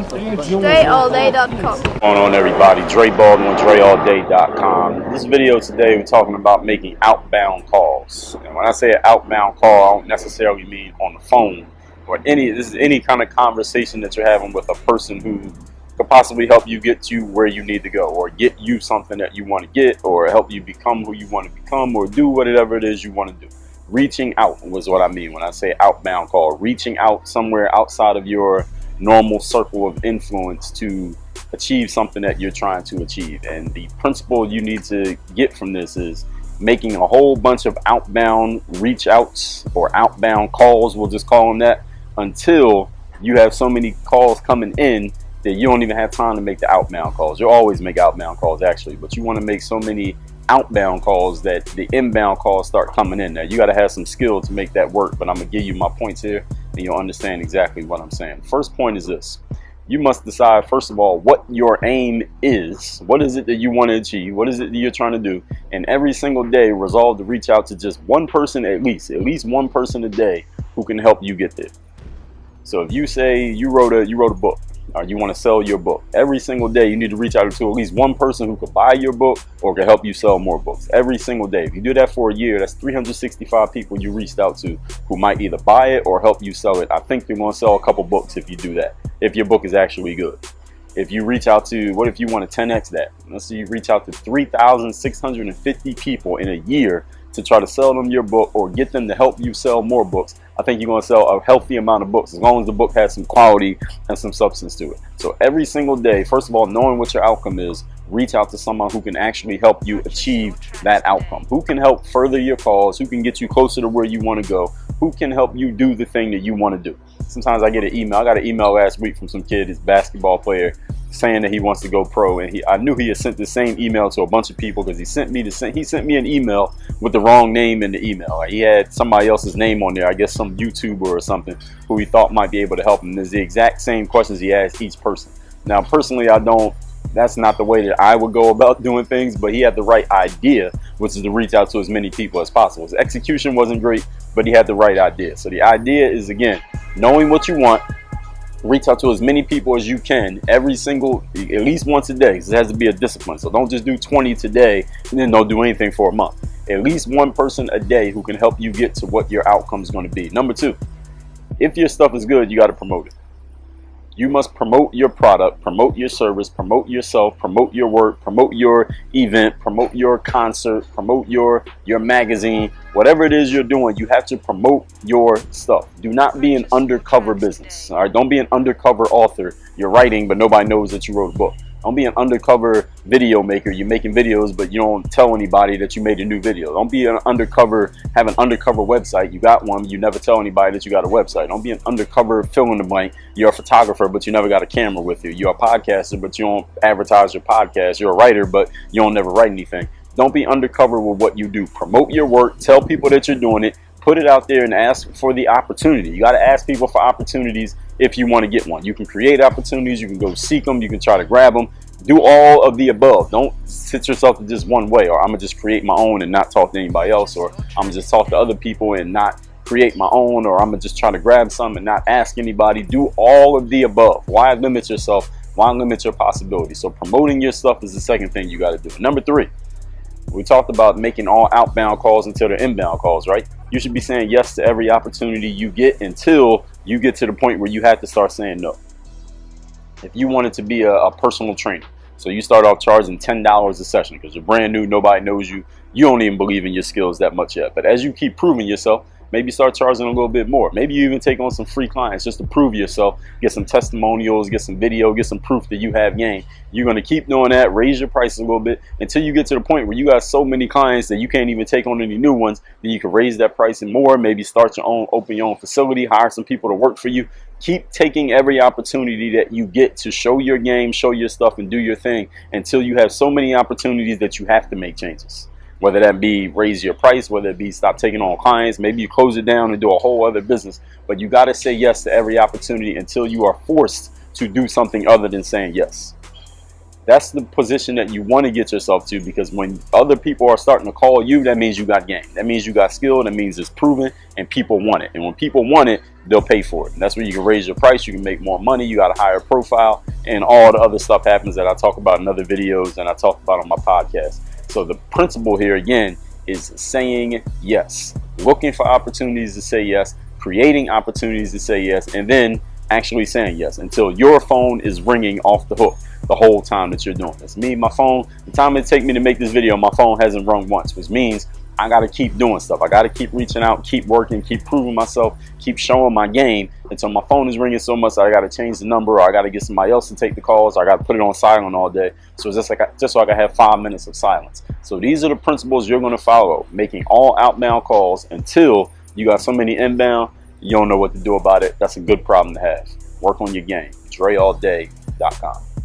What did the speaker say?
DreAllDay.com. What's going on, everybody? Dre Baldwin, DreAllDay.com. This video today, we're talking about making outbound calls. And when I say an outbound call, I don't necessarily mean on the phone or this is any kind of conversation that you're having with a person who could possibly help you get to where you need to go, or get you something that you want to get, or help you become who you want to become, or do whatever it is you want to do. Reaching out was what I mean when I say outbound call. Reaching out somewhere outside of your normal circle of influence to achieve something that you're trying to achieve. And the principle you need to get from this is making a whole bunch of outbound reach outs, or outbound calls, we'll just call them that, until you have so many calls coming in that you don't even have time to make the outbound calls. You'll always make outbound calls actually, but you want to make so many outbound calls that the inbound calls start coming in. Now you got to have some skill to make that work, but I'm gonna give you my points here and you'll understand exactly what I'm saying. First point is this: you must decide first of all what your aim is. What is it that you want to achieve? What is it that you're trying to do? And every single day resolve to reach out to just one person, at least one person a day who can help you get there. So if you say you wrote a book, or you want to sell your book, every single day you need to reach out to at least one person who could buy your book or can help you sell more books. Every single day. If you do that for a year, that's 365 people you reached out to who might either buy it or help you sell it. I think you're going to sell a couple books if you do that, if your book is actually good. If you reach out to, what if you want to 10x that? Let's say you reach out to 3,650 people in a year to try to sell them your book or get them to help you sell more books. I think you're going to sell a healthy amount of books, as long as the book has some quality and some substance to it. So every single day, first of all, knowing what your outcome is, reach out to someone who can actually help you achieve that outcome, who can help further your cause, who can get you closer to where you want to go, who can help you do the thing that you want to do. Sometimes I get an email. I got an email last week from some kid, his basketball player, saying that he wants to go pro, and I knew he had sent the same email to a bunch of people because he sent me an email with the wrong name in the email. Like, he had somebody else's name on there, I guess some YouTuber or something, who he thought might be able to help him. There's the exact same questions he asked each person. Now personally, that's not the way that I would go about doing things, but he had the right idea, which is to reach out to as many people as possible. His execution wasn't great, but he had the right idea. So the idea is, again, knowing what you want. Reach out to as many people as you can at least once a day. It has to be a discipline. So don't just do 20 today and then don't do anything for a month. At least one person a day who can help you get to what your outcome is going to be. Number two, if your stuff is good, you got to promote it. You must promote your product, promote your service, promote yourself, promote your work, promote your event, promote your concert, promote your magazine. Whatever it is you're doing, you have to promote your stuff. Do not be an undercover business. All right, don't be an undercover author. You're writing, but nobody knows that you wrote a book. Don't be an undercover video maker. You're making videos, but you don't tell anybody that you made a new video. Don't be have an undercover website. You got one, you never tell anybody that you got a website. Don't be an undercover fill in the blank. You're a photographer, but you never got a camera with you. You're a podcaster, but you don't advertise your podcast. You're a writer, but you don't never write anything. Don't be undercover with what you do. Promote your work. Tell people that you're doing it. Put it out there and ask for the opportunity. You got to ask people for opportunities if you want to get one. You can create opportunities. You can go seek them. You can try to grab them. Do all of the above. Don't sit yourself to just one way, or I'm going to just create my own and not talk to anybody else, or I'm going to just talk to other people and not create my own, or I'm going to just try to grab some and not ask anybody. Do all of the above. Why limit yourself? Why limit your possibilities? So promoting your stuff is the second thing you got to do. Number three, we talked about making all outbound calls until they're inbound calls, right? You should be saying yes to every opportunity you get until you get to the point where you have to start saying no. If you wanted to be a personal trainer, so you start off charging $10 a session because you're brand new, nobody knows you, you don't even believe in your skills that much yet. But as you keep proving yourself, maybe start charging a little bit more. Maybe you even take on some free clients just to prove yourself, get some testimonials, get some video, get some proof that you have game. You're going to keep doing that, raise your prices a little bit until you get to the point where you got so many clients that you can't even take on any new ones. Then you can raise that price and more, maybe start your own, open your own facility, hire some people to work for you. Keep taking every opportunity that you get to show your game, show your stuff, and do your thing until you have so many opportunities that you have to make changes. Whether that be raise your price, whether it be stop taking on clients, maybe you close it down and do a whole other business. But you got to say yes to every opportunity until you are forced to do something other than saying yes. That's the position that you want to get yourself to, because when other people are starting to call you, that means you got game. That means you got skill. That means it's proven and people want it. And when people want it, they'll pay for it. And that's where you can raise your price. You can make more money. You got a higher profile, and all the other stuff happens that I talk about in other videos and I talk about on my podcast. So the principle here again is saying yes, looking for opportunities to say yes, creating opportunities to say yes, and then actually saying yes until your phone is ringing off the hook the whole time that you're doing this. Me, my phone, the time it take me to make this video, my phone hasn't rung once, which means I got to keep doing stuff. I got to keep reaching out, keep working, keep proving myself, keep showing my game until my phone is ringing so much that I got to change the number, or I got to get somebody else to take the calls, or I got to put it on silent all day. So it's just so I can have 5 minutes of silence. So these are the principles you're going to follow, making all outbound calls until you got so many inbound, you don't know what to do about it. That's a good problem to have. Work on your game. DreAllDay.com.